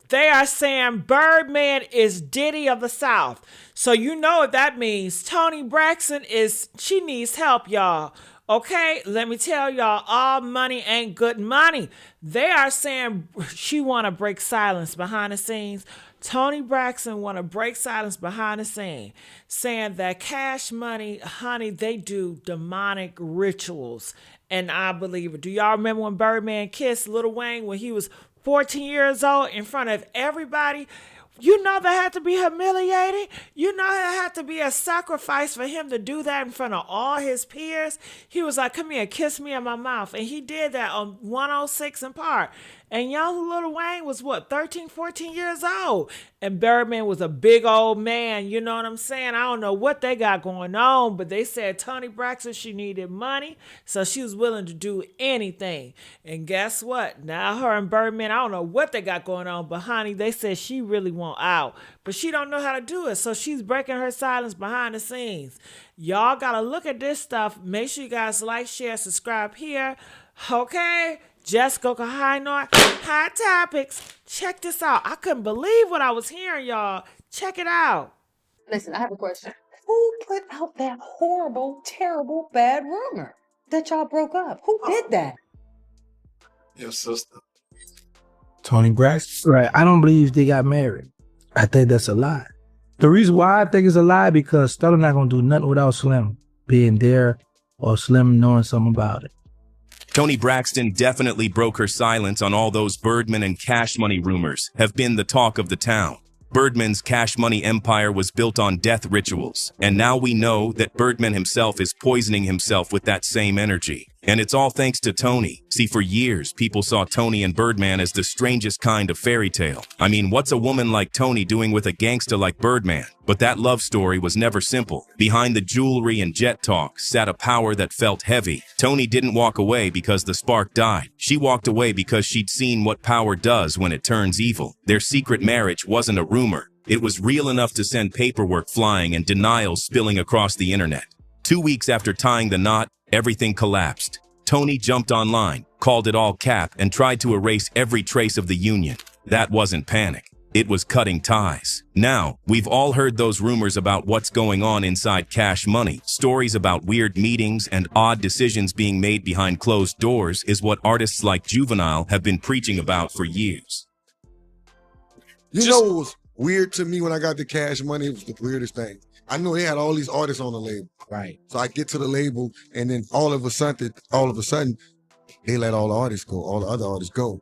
They are saying Birdman is Diddy of the South. So you know what that means. Toni Braxton she needs help, y'all. Okay, let me tell y'all, all money ain't good money. They are saying she want to break silence behind the scenes. Toni Braxton want to break silence behind the scene, saying that Cash Money, honey, they do demonic rituals. And I believe it. Do y'all remember when Birdman kissed Lil Wayne when he was 14 years old in front of everybody? You know that had to be humiliating. You know that had to be a sacrifice for him to do that in front of all his peers. He was like, come here, kiss me in my mouth. And he did that on 106 in Park. And young Lil Wayne was what, 13, 14 years old. And Birdman was a big old man. You know what I'm saying? I don't know what they got going on, but they said Toni Braxton, she needed money. So she was willing to do anything. And guess what? Now her and Birdman, I don't know what they got going on, but honey, they said she really want out. But she don't know how to do it. So she's breaking her silence behind the scenes. Y'all got to look at this stuff. Make sure you guys like, share, subscribe here. Okay? Jessica High Topics. Check this out. I couldn't believe what I was hearing, y'all. Check it out. Listen, I have a question. Who put out that horrible, terrible, bad rumor that y'all broke up? Who did that? Your sister. Toni Braxton. Right. I don't believe they got married. I think that's a lie. The reason why I think it's a lie because Stella not gonna do nothing without Slim being there or Slim knowing something about it. Toni Braxton definitely broke her silence on all those Birdman and Cash Money rumors have been the talk of the town. Birdman's Cash Money empire was built on death rituals, and now we know that Birdman himself is poisoning himself with that same energy. And it's all thanks to Toni. See, for years, people saw Toni and Birdman as the strangest kind of fairy tale. I mean, what's a woman like Toni doing with a gangsta like Birdman? But that love story was never simple. Behind the jewelry and jet talk sat a power that felt heavy. Toni didn't walk away because the spark died. She walked away because she'd seen what power does when it turns evil. Their secret marriage wasn't a rumor. It was real enough to send paperwork flying and denials spilling across the internet. 2 weeks after tying the knot, everything collapsed. Toni jumped online, called it all cap, and tried to erase every trace of the union. That wasn't panic. It was cutting ties. Now, we've all heard those rumors about what's going on inside Cash Money. Stories about weird meetings and odd decisions being made behind closed doors is what artists like Juvenile have been preaching about for years. You know what was weird to me when I got the Cash Money? It was the weirdest thing. I know they had all these artists on the label. Right. So I get to the label, and then all of a sudden, they let all the artists go, all the other artists go.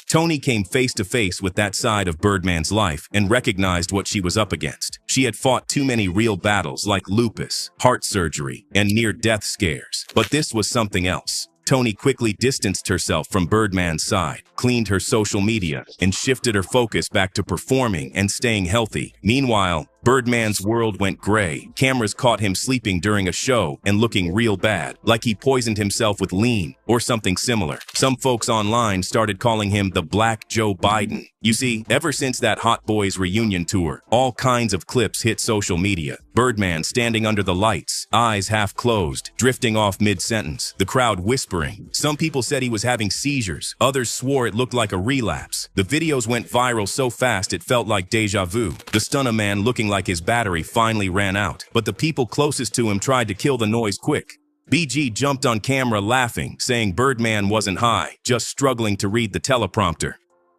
Toni came face to face with that side of Birdman's life and recognized what she was up against. She had fought too many real battles like lupus, heart surgery, and near-death scares. But this was something else. Toni quickly distanced herself from Birdman's side, cleaned her social media, and shifted her focus back to performing and staying healthy. Meanwhile, Birdman's world went gray. Cameras caught him sleeping during a show and looking real bad, like he poisoned himself with lean or something similar. Some folks online started calling him the Black Joe Biden. You see, ever since that Hot Boys reunion tour, all kinds of clips hit social media. Birdman standing under the lights, eyes half closed, drifting off mid-sentence, the crowd whispering. Some people said he was having seizures. Others swore it looked like a relapse. The videos went viral so fast it felt like deja vu. The stunner man looking like his battery finally ran out, but the people closest to him tried to kill the noise quick. BG jumped on camera laughing, saying Birdman wasn't high, just struggling to read the teleprompter.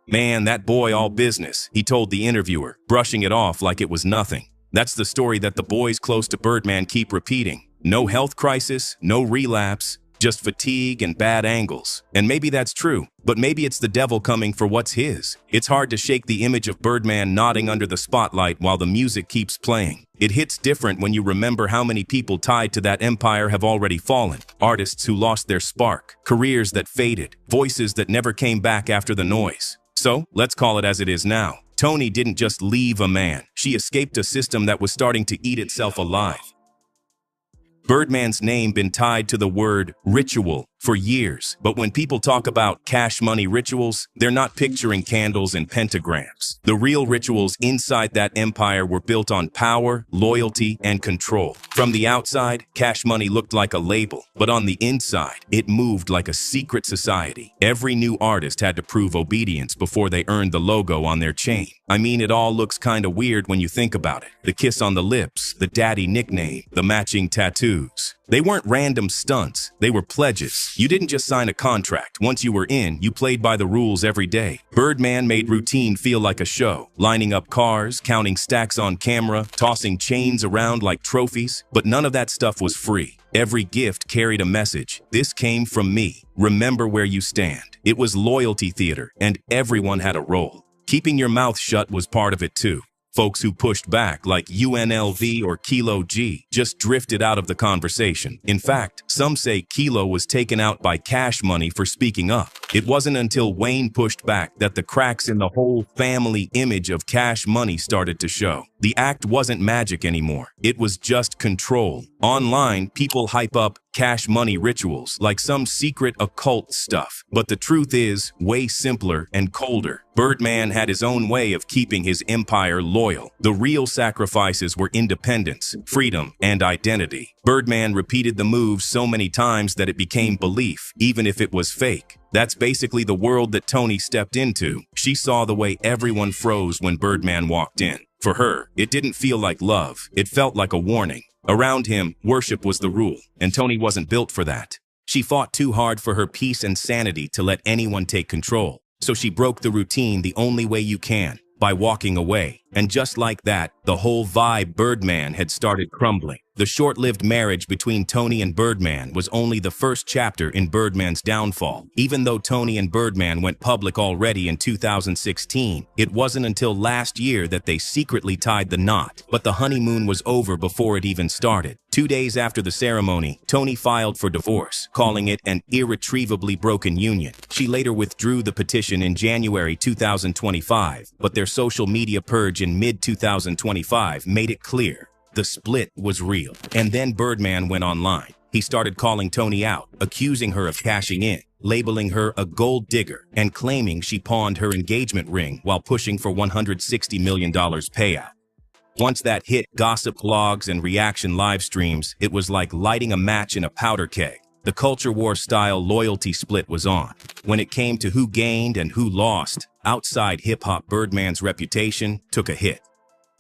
Man, that boy all business, he told the interviewer, brushing it off like it was nothing. That's the story that the boys close to Birdman keep repeating. No health crisis, no relapse, just fatigue and bad angles. And maybe that's true, but maybe it's the devil coming for what's his. It's hard to shake the image of Birdman nodding under the spotlight while the music keeps playing. It hits different when you remember how many people tied to that empire have already fallen. Artists who lost their spark, careers that faded, voices that never came back after the noise. So, let's call it as it is now. Toni didn't just leave a man. She escaped a system that was starting to eat itself alive. Birdman's name been tied to the word ritual for years. But when people talk about cash money rituals, they're not picturing candles and pentagrams. The real rituals inside that empire were built on power, loyalty, and control. From the outside, Cash Money looked like a label, but on the inside, it moved like a secret society. Every new artist had to prove obedience before they earned the logo on their chain. I mean, it all looks kinda weird when you think about it. The kiss on the lips, the daddy nickname, the matching tattoos. They weren't random stunts, they were pledges. You didn't just sign a contract. Once you were in, you played by the rules every day. Birdman made routine feel like a show, lining up cars, counting stacks on camera, tossing chains around like trophies. But none of that stuff was free. Every gift carried a message. This came from me. Remember where you stand. It was loyalty theater, and everyone had a role. Keeping your mouth shut was part of it too. Folks who pushed back, like UNLV or Kilo G, just drifted out of the conversation. In fact, some say Kilo was taken out by Cash Money for speaking up. It wasn't until Wayne pushed back that the cracks in the whole family image of Cash Money started to show. The act wasn't magic anymore. It was just control. Online, people hype up Cash Money rituals like some secret occult stuff. But the truth is way simpler and colder. Birdman had his own way of keeping his empire loyal. The real sacrifices were independence, freedom, and identity. Birdman repeated the moves so many times that it became belief, even if it was fake. That's basically the world that Toni stepped into. She saw the way everyone froze when Birdman walked in. For her, it didn't feel like love. It felt like a warning. Around him, worship was the rule, and Toni wasn't built for that. She fought too hard for her peace and sanity to let anyone take control. So she broke the routine the only way you can, by walking away. And just like that, the whole vibe Birdman had started crumbling. The short-lived marriage between Toni and Birdman was only the first chapter in Birdman's downfall. Even though Toni and Birdman went public already in 2016, it wasn't until last year that they secretly tied the knot. But the honeymoon was over before it even started. 2 days after the ceremony, Toni filed for divorce, calling it an irretrievably broken union. She later withdrew the petition in January 2025, but their social media purge in mid-2025 made it clear. The split was real. And then Birdman went online. He started calling Toni out, accusing her of cashing in, labeling her a gold digger, and claiming she pawned her engagement ring while pushing for $160 million payout. Once that hit gossip blogs and reaction live streams, it was like lighting a match in a powder keg. The culture war style loyalty split was on. When it came to who gained and who lost, outside hip-hop Birdman's reputation took a hit.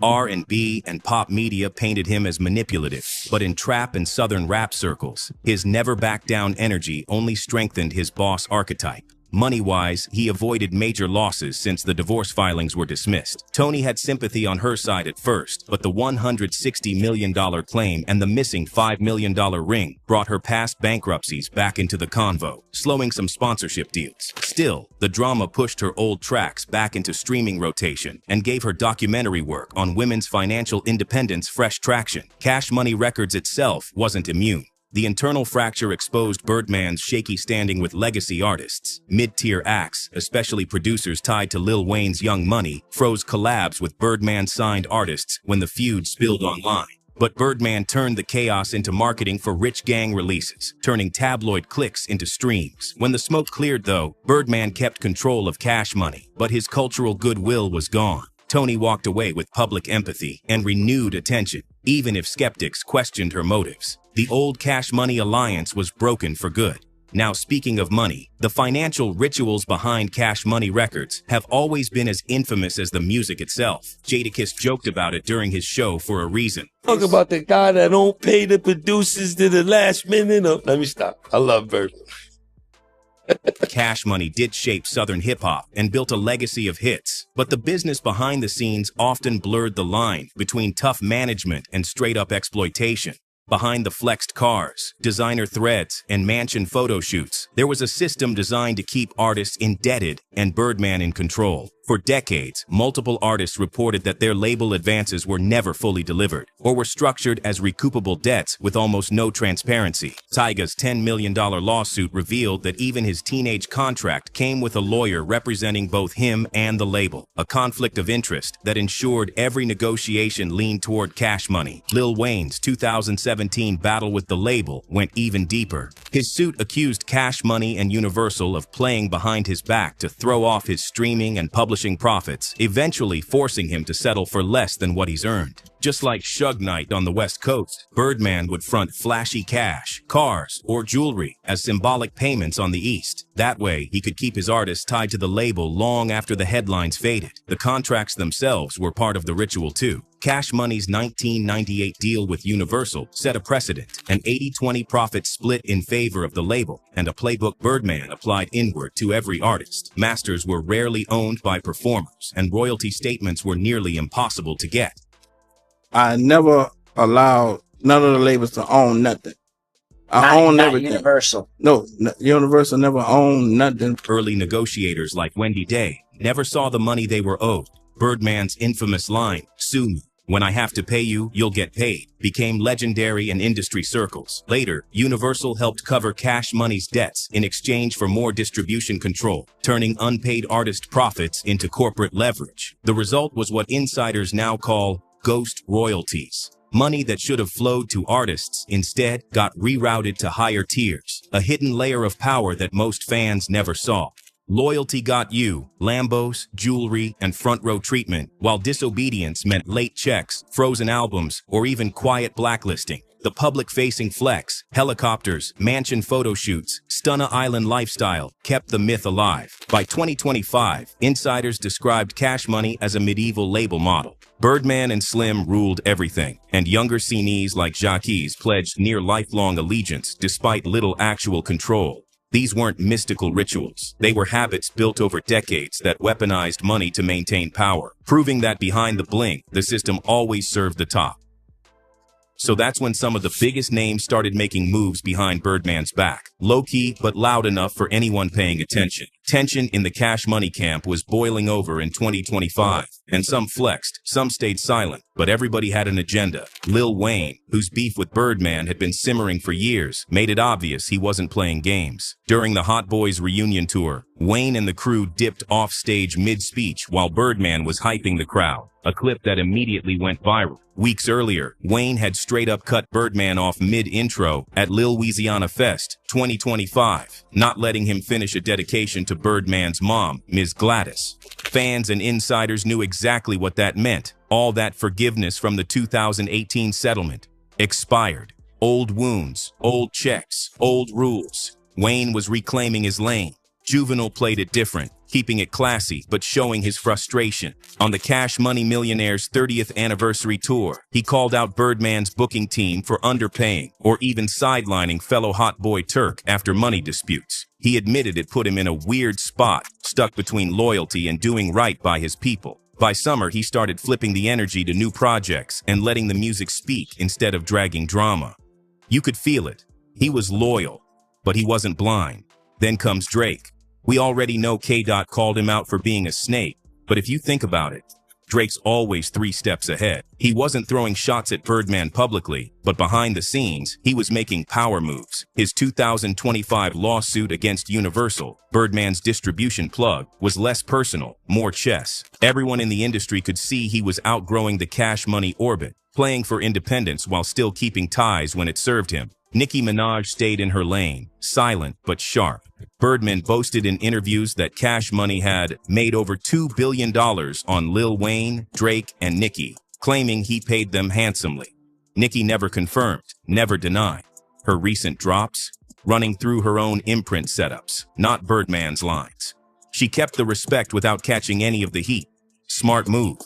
R&B and pop media painted him as manipulative, but in trap and southern rap circles, his never-back-down energy only strengthened his boss archetype. Money-wise, he avoided major losses since the divorce filings were dismissed. Toni had sympathy on her side at first, but the $160 million claim and the missing $5 million ring brought her past bankruptcies back into the convo, slowing some sponsorship deals. Still, the drama pushed her old tracks back into streaming rotation and gave her documentary work on women's financial independence fresh traction. Cash Money Records itself wasn't immune. The internal fracture exposed Birdman's shaky standing with legacy artists. Mid-tier acts, especially producers tied to Lil Wayne's Young Money, froze collabs with Birdman-signed artists when the feud spilled online. But Birdman turned the chaos into marketing for rich gang releases, turning tabloid clicks into streams. When the smoke cleared, though, Birdman kept control of Cash Money, but his cultural goodwill was gone. Toni walked away with public empathy and renewed attention, even if skeptics questioned her motives. The old Cash Money alliance was broken for good. Now, speaking of money, the financial rituals behind Cash Money Records have always been as infamous as the music itself. Jadakiss joked about it during his show for a reason. Talk about the guy that don't pay the producers to the last minute. Oh, let me stop. I love Birdman. Cash Money did shape Southern hip-hop and built a legacy of hits, but the business behind the scenes often blurred the line between tough management and straight-up exploitation. Behind the flexed cars, designer threads, and mansion photo shoots, there was a system designed to keep artists indebted and Birdman in control. For decades, multiple artists reported that their label advances were never fully delivered, or were structured as recoupable debts with almost no transparency. Tyga's $10 million lawsuit revealed that even his teenage contract came with a lawyer representing both him and the label, a conflict of interest that ensured every negotiation leaned toward cash money. Lil Wayne's 2017 battle with the label went even deeper. His suit accused Cash Money and Universal of playing behind his back to throw off his streaming and publishing profits, eventually forcing him to settle for less than what he's earned. Just like Suge Knight on the West Coast, Birdman would front flashy cash, cars, or jewelry as symbolic payments on the East. That way, he could keep his artists tied to the label long after the headlines faded. The contracts themselves were part of the ritual too. Cash Money's 1998 deal with Universal set a precedent, an 80-20 profit split in favor of the label, and a playbook Birdman applied inward to every artist. Masters were rarely owned by performers, and royalty statements were nearly impossible to get. I never allowed none of the labels to own nothing. I own everything. Universal. No, Universal never owned nothing. Early negotiators like Wendy Day never saw the money they were owed. Birdman's infamous line, "Sue me. When I have to pay you, you'll get paid," became legendary in industry circles. Later, Universal helped cover Cash Money's debts in exchange for more distribution control, turning unpaid artist profits into corporate leverage. The result was what insiders now call ghost royalties. Money that should have flowed to artists instead got rerouted to higher tiers, a hidden layer of power that most fans never saw. Loyalty got you Lambos, jewelry, and front row treatment, while disobedience meant late checks, frozen albums, or even quiet blacklisting. The public-facing flex, helicopters, mansion photo shoots, Stunna Island lifestyle kept the myth alive. By 2025, insiders described Cash Money as a medieval label model. Birdman and Slim ruled everything, and younger signees like Jacques pledged near lifelong allegiance despite little actual control. These weren't mystical rituals. They were habits built over decades that weaponized money to maintain power, proving that behind the bling, the system always served the top. So that's when some of the biggest names started making moves behind Birdman's back. Low-key, but loud enough for anyone paying attention. Tension in the Cash Money camp was boiling over in 2025, and some flexed, some stayed silent, but everybody had an agenda. Lil Wayne, whose beef with Birdman had been simmering for years, made it obvious he wasn't playing games. During the Hot Boys reunion tour, Wayne and the crew dipped off stage mid-speech while Birdman was hyping the crowd, a clip that immediately went viral. Weeks earlier, Wayne had straight up cut Birdman off mid-intro at Lil Louisiana Fest 2025, not letting him finish a dedication to Birdman's mom, Ms. Gladys. Fans and insiders knew exactly what that meant. All that forgiveness from the 2018 settlement expired. Old wounds, old checks, old rules. Wayne was reclaiming his lane. Juvenile played it different, keeping it classy, but showing his frustration. On the Cash Money Millionaire's 30th anniversary tour, he called out Birdman's booking team for underpaying or even sidelining fellow Hot Boy Turk after money disputes. He admitted it put him in a weird spot, stuck between loyalty and doing right by his people. By summer, he started flipping the energy to new projects and letting the music speak instead of dragging drama. You could feel it. He was loyal, but he wasn't blind. Then comes Drake. We already know K-Dot called him out for being a snake, but if you think about it, Drake's always 3 steps ahead. He wasn't throwing shots at Birdman publicly, but behind the scenes, he was making power moves. His 2025 lawsuit against Universal, Birdman's distribution plug, was less personal, more chess. Everyone in the industry could see he was outgrowing the Cash Money orbit, playing for independence while still keeping ties when it served him. Nicki Minaj stayed in her lane, silent but sharp. Birdman boasted in interviews that Cash Money had made over $2 billion on Lil Wayne, Drake, and Nicki, claiming he paid them handsomely. Nicki never confirmed, never denied. Her recent drops, running through her own imprint setups, not Birdman's lines. She kept the respect without catching any of the heat. Smart move.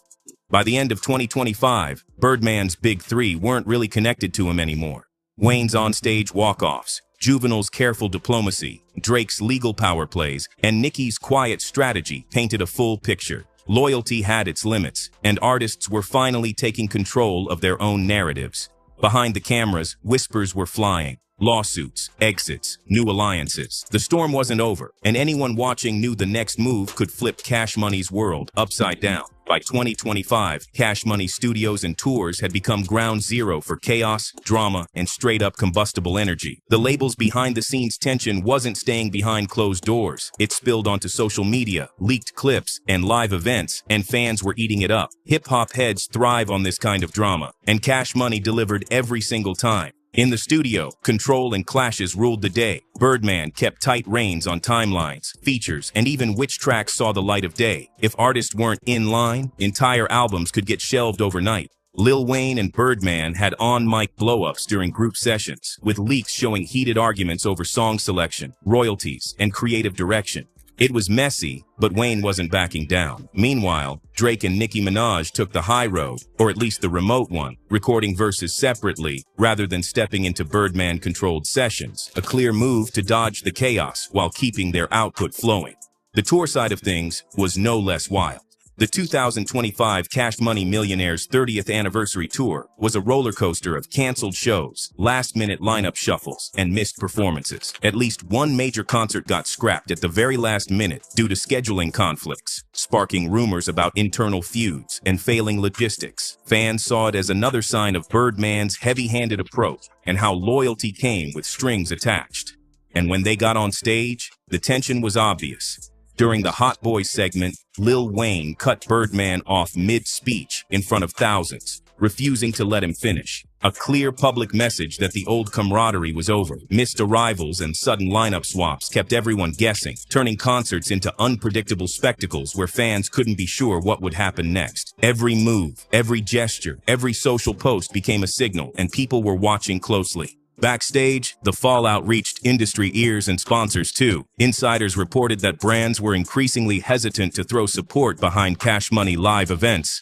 By the end of 2025, Birdman's big 3 weren't really connected to him anymore. Wayne's onstage walk-offs, Juvenile's careful diplomacy, Drake's legal power plays, and Nicki's quiet strategy painted a full picture. Loyalty had its limits, and artists were finally taking control of their own narratives. Behind the cameras, whispers were flying. Lawsuits, exits, new alliances. The storm wasn't over, and anyone watching knew the next move could flip Cash Money's world upside down. By 2025, Cash Money studios and tours had become ground zero for chaos, drama, and straight-up combustible energy. The label's behind-the-scenes tension wasn't staying behind closed doors. It spilled onto social media, leaked clips, and live events, and fans were eating it up. Hip-hop heads thrive on this kind of drama, and Cash Money delivered every single time. In the studio, control and clashes ruled the day. Birdman kept tight reins on timelines, features, and even which tracks saw the light of day. If artists weren't in line, entire albums could get shelved overnight. Lil Wayne and Birdman had on-mic blow-ups during group sessions, with leaks showing heated arguments over song selection, royalties, and creative direction. It was messy, but Wayne wasn't backing down. Meanwhile, Drake and Nicki Minaj took the high road, or at least the remote one, recording verses separately rather than stepping into Birdman-controlled sessions, a clear move to dodge the chaos while keeping their output flowing. The tour side of things was no less wild. The 2025 Cash Money Millionaires' 30th anniversary tour was a roller coaster of canceled shows, last-minute lineup shuffles, and missed performances. At least one major concert got scrapped at the very last minute due to scheduling conflicts, sparking rumors about internal feuds and failing logistics. Fans saw it as another sign of Birdman's heavy-handed approach and how loyalty came with strings attached. And when they got on stage, the tension was obvious. During the Hot Boys segment, Lil Wayne cut Birdman off mid-speech in front of thousands, refusing to let him finish. A clear public message that the old camaraderie was over. Missed arrivals and sudden lineup swaps kept everyone guessing, turning concerts into unpredictable spectacles where fans couldn't be sure what would happen next. Every move, every gesture, every social post became a signal, and people were watching closely. Backstage, the fallout reached industry ears and sponsors too. Insiders reported that brands were increasingly hesitant to throw support behind Cash Money live events.